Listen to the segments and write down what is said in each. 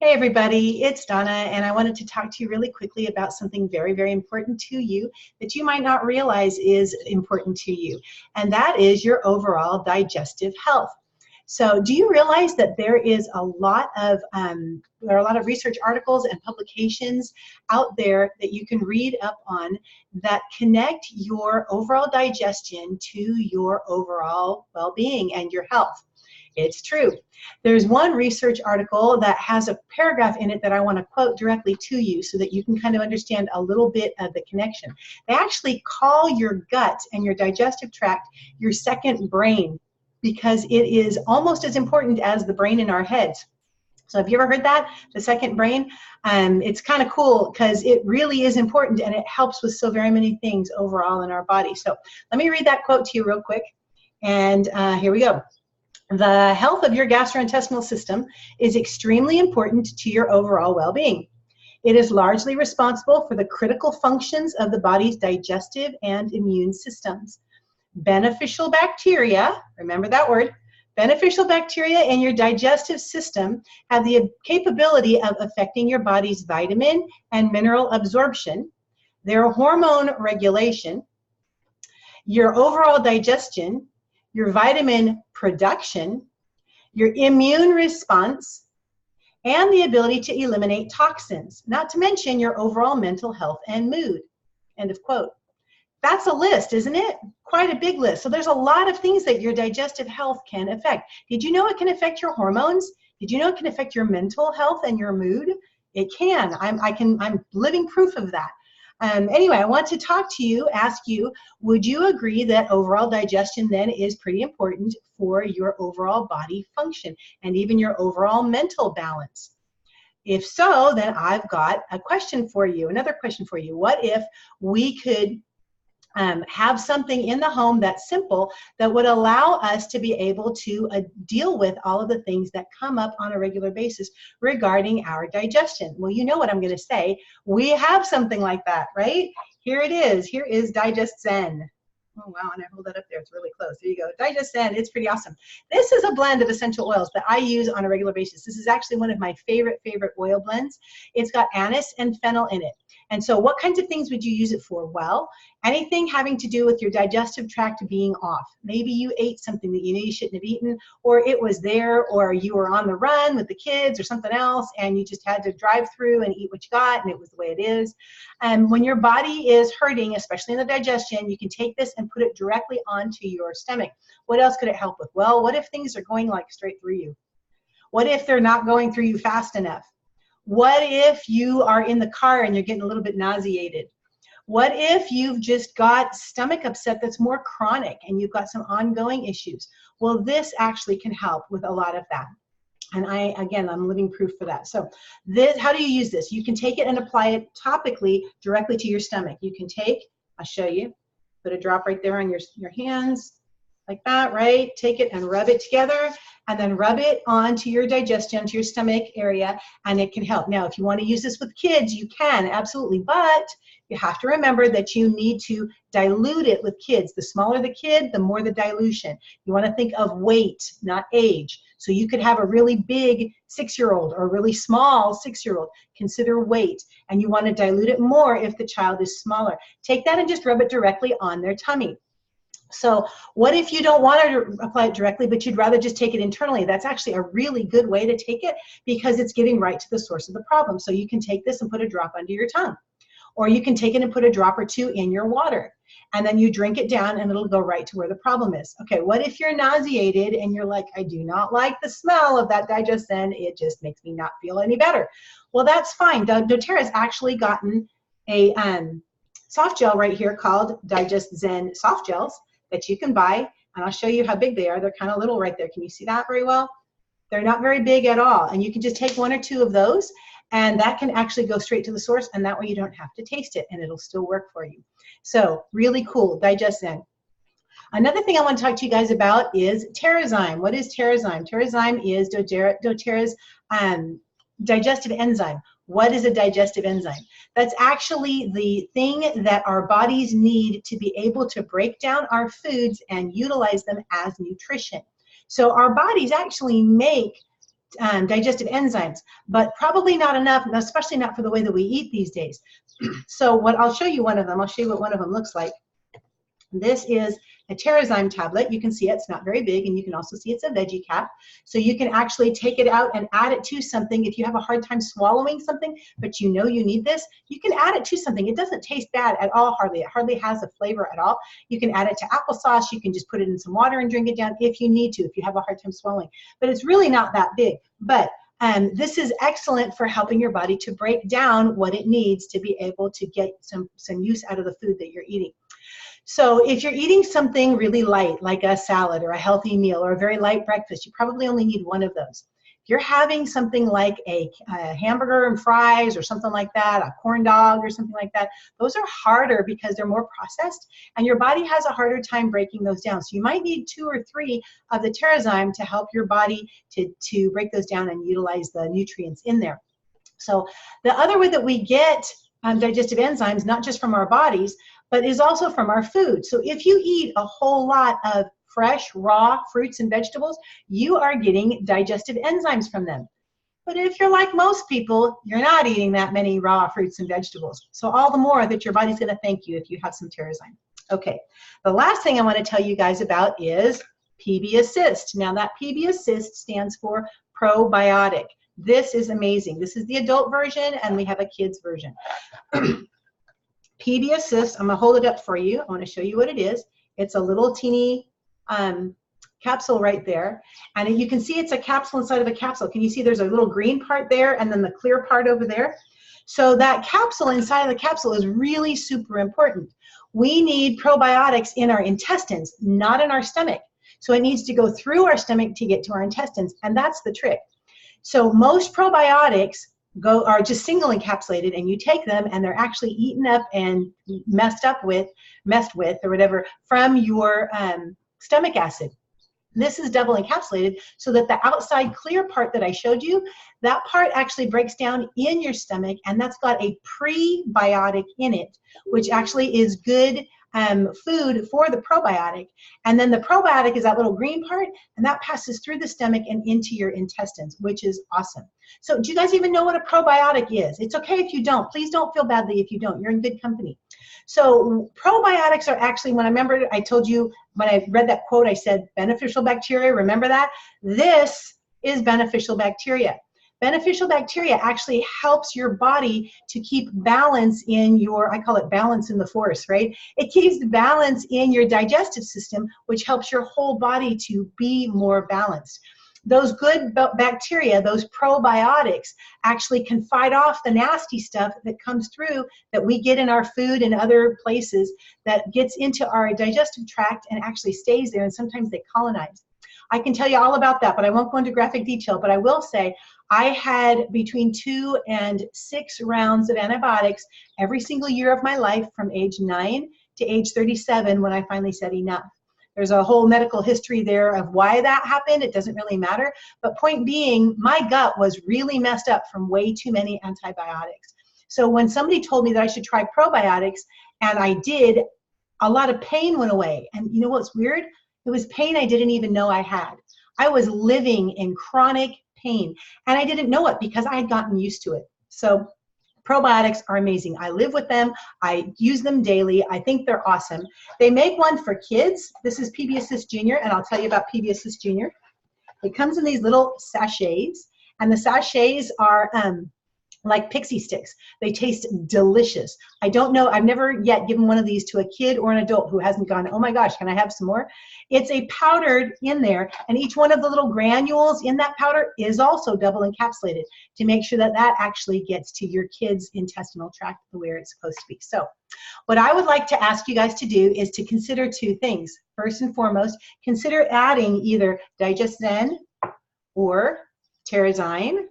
Hey everybody, it's Donna, and I wanted to talk to you really quickly about something very, very important to you that you might not realize is important to you, and that is your overall digestive health. So do you realize that there are a lot of research articles and publications out there that you can read up on that connect your overall digestion to your overall well-being and your health? It's true. There's one research article that has a paragraph in it that I want to quote directly to you so that you can kind of understand a little bit of the connection. They actually call your gut and your digestive tract your second brain because it is almost as important as the brain in our heads. So have you ever heard that, the second brain? It's kind of cool because it really is important and it helps with so very many things overall in our body. So let me read that quote to you real quick, and here we go. The health of your gastrointestinal system is extremely important to your overall well-being. It is largely responsible for the critical functions of the body's digestive and immune systems. Beneficial bacteria, remember that word, beneficial bacteria in your digestive system have the capability of affecting your body's vitamin and mineral absorption, their hormone regulation, your overall digestion, your vitamin production, your immune response, and the ability to eliminate toxins, not to mention your overall mental health and mood. End of quote. That's a list, isn't it? Quite a big list. So there's a lot of things that your digestive health can affect. Did you know it can affect your hormones? Did you know it can affect your mental health and your mood? It can. I'm living proof of that. Anyway, I want to talk to you, ask you, would you agree that overall digestion then is pretty important for your overall body function and even your overall mental balance? If so, then I've got a question for you, another question for you. What if we could have something in the home that's simple that would allow us to be able to deal with all of the things that come up on a regular basis regarding our digestion? Well, you know what I'm going to say. We have something like that, right? Here it is. Here is DigestZen. Oh, wow, and I hold that up there. It's really close. There you go. DigestZen. It's pretty awesome. This is a blend of essential oils that I use on a regular basis. This is actually one of my favorite oil blends. It's got anise and fennel in it. And so what kinds of things would you use it for? Well, anything having to do with your digestive tract being off. Maybe you ate something that you knew you shouldn't have eaten, or it was there, or you were on the run with the kids or something else, and you just had to drive through and eat what you got, and it was the way it is. And when your body is hurting, especially in the digestion, you can take this and put it directly onto your stomach. What else could it help with? Well, what if things are going like straight through you? What if they're not going through you fast enough? What if you are in the car and you're getting a little bit nauseated? What if you've just got stomach upset that's more chronic and you've got some ongoing issues? Well, this actually can help with a lot of that. And I'm living proof for that. So how do you use this? You can take it and apply it topically directly to your stomach. You can take, I'll show you, put a drop right there on your hands, like that, right? Take it and rub it together, and then rub it onto your digestion, to your stomach area, and it can help. Now, if you want to use this with kids, you can, absolutely, but you have to remember that you need to dilute it with kids. The smaller the kid, the more the dilution. You want to think of weight, not age. So you could have a really big 6-year-old or a really small 6-year-old. Consider weight, and you want to dilute it more if the child is smaller. Take that and just rub it directly on their tummy. So what if you don't want to apply it directly, but you'd rather just take it internally? That's actually a really good way to take it because it's getting right to the source of the problem. So you can take this and put a drop under your tongue, or you can take it and put a drop or two in your water, and then you drink it down and it'll go right to where the problem is. Okay, what if you're nauseated and you're like, I do not like the smell of that DigestZen, it just makes me not feel any better? Well, that's fine. doTERRA has actually gotten a soft gel right here called DigestZen soft gels that you can buy, and I'll show you how big they are. They're kind of little right there. Can you see that very well? They're not very big at all, and you can just take 1 or 2 of those, and that can actually go straight to the source, and that way you don't have to taste it, and it'll still work for you. So really cool, DigestZen. Another thing I want to talk to you guys about is TerraZyme. What is TerraZyme? TerraZyme is doTERRA's digestive enzyme. What is a digestive enzyme? That's actually the thing that our bodies need to be able to break down our foods and utilize them as nutrition. So our bodies actually make digestive enzymes, but probably not enough, especially not for the way that we eat these days. So what I'll show you one of them. I'll show you what one of them looks like. This is a TerraZyme tablet. You can see it's not very big, and you can also see it's a veggie cap. So you can actually take it out and add it to something. If you have a hard time swallowing something, but you know you need this, you can add it to something. It doesn't taste bad at all, hardly. It hardly has a flavor at all. You can add it to applesauce. You can just put it in some water and drink it down if you need to, if you have a hard time swallowing. But it's really not that big. But this is excellent for helping your body to break down what it needs to be able to get some use out of the food that you're eating. So if you're eating something really light, like a salad or a healthy meal or a very light breakfast, you probably only need one of those. If you're having something like a hamburger and fries or something like that, a corn dog or something like that, those are harder because they're more processed, and your body has a harder time breaking those down. So you might need 2 or 3 of the TerraZyme to help your body to break those down and utilize the nutrients in there. So the other way that we get digestive enzymes, not just from our bodies, but is also from our food. So if you eat a whole lot of fresh, raw fruits and vegetables, you are getting digestive enzymes from them. But if you're like most people, you're not eating that many raw fruits and vegetables. So all the more that your body's gonna thank you if you have some TerraZyme. Okay, the last thing I wanna tell you guys about is PB Assist. Now that PB Assist stands for probiotic. This is amazing. This is the adult version, and we have a kids version. PB Assist, I'm gonna hold it up for you. I wanna show you what it is. It's a little teeny capsule right there. And you can see it's a capsule inside of a capsule. Can you see there's a little green part there and then the clear part over there? So that capsule inside of the capsule is really super important. We need probiotics in our intestines, not in our stomach. So it needs to go through our stomach to get to our intestines, and that's the trick. So most probiotics are just single encapsulated, and you take them and they're actually eaten up and messed with or whatever from your stomach acid. This is double encapsulated so that the outside clear part that I showed you, that part actually breaks down in your stomach, and that's got a prebiotic in it, which actually is good food for the probiotic. And then the probiotic is that little green part, and that passes through the stomach and into your intestines, which is awesome. So do you guys even know what a probiotic is? It's okay if you don't. Please don't feel badly if you don't. You're in good company. So probiotics are actually, when I remember, I told you when I read that quote, I said beneficial bacteria. Remember that? This is beneficial bacteria. Beneficial bacteria actually helps your body to keep balance in your, I call it balance in the force, right? It keeps balance in your digestive system, which helps your whole body to be more balanced. Those good bacteria, those probiotics, actually can fight off the nasty stuff that comes through that we get in our food and other places that gets into our digestive tract and actually stays there, and sometimes they colonize. I can tell you all about that, but I won't go into graphic detail, but I will say I had between 2 and 6 rounds of antibiotics every single year of my life from age 9 to age 37 when I finally said enough. There's a whole medical history there of why that happened. It doesn't really matter. But point being, my gut was really messed up from way too many antibiotics. So when somebody told me that I should try probiotics, and I did, a lot of pain went away. And you know what's weird? It was pain I didn't even know I had. I was living in chronic pain, and I didn't know it because I had gotten used to it. So probiotics are amazing. I live with them. I use them daily. I think they're awesome. They make one for kids. This is PB Assist Junior, and I'll tell you about PB Assist Junior. It comes in these little sachets, and the sachets are like pixie sticks. They taste delicious. I don't know, I've never yet given one of these to a kid or an adult who hasn't gone, oh my gosh, can I have some more? It's a powdered in there, and each one of the little granules in that powder is also double encapsulated to make sure that that actually gets to your kid's intestinal tract the way it's supposed to be. So what I would like to ask you guys to do is to consider 2 things. First and foremost, consider adding either DigestZen or TerraZyme,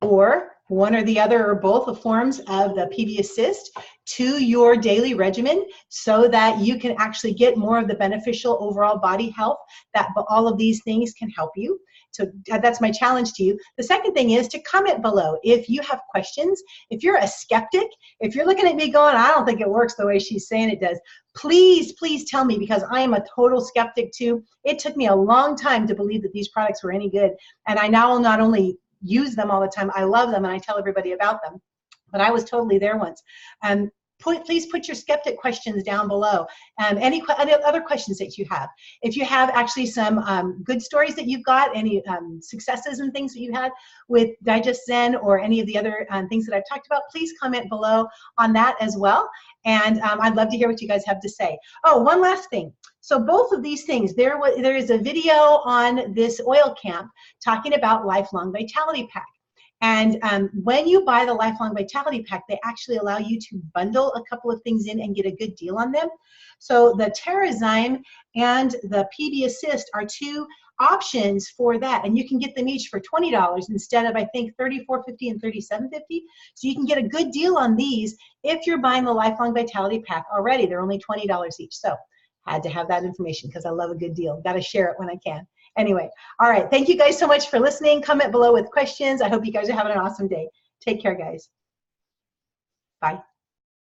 or one or the other or both the forms of the PB Assist to your daily regimen so that you can actually get more of the beneficial overall body health that all of these things can help you. So that's my challenge to you. The second thing is to comment below if you have questions. If you're a skeptic, if you're looking at me going, I don't think it works the way she's saying it does, please, please tell me, because I am a total skeptic too. It took me a long time to believe that these products were any good. And I now not only use them all the time, I love them and I tell everybody about them. But I was totally there once. Please put your skeptic questions down below. Any other questions that you have. If you have actually some good stories that you've got, any successes and things that you had with DigestZen or any of the other things that I've talked about, please comment below on that as well. And I'd love to hear what you guys have to say. Oh, one last thing. So both of these things, there is a video on this oil camp talking about Lifelong Vitality Pack. And when you buy the Lifelong Vitality Pack, they actually allow you to bundle a couple of things in and get a good deal on them. So the TerraZyme and the PB Assist are two options for that, and you can get them each for $20 instead of, I think, $34.50 and $37.50. So you can get a good deal on these if you're buying the Lifelong Vitality Pack already. They're only $20 each. So had to have that information because I love a good deal. Got to share it when I can. Anyway, all right. Thank you guys so much for listening. Comment below with questions. I hope you guys are having an awesome day. Take care, guys.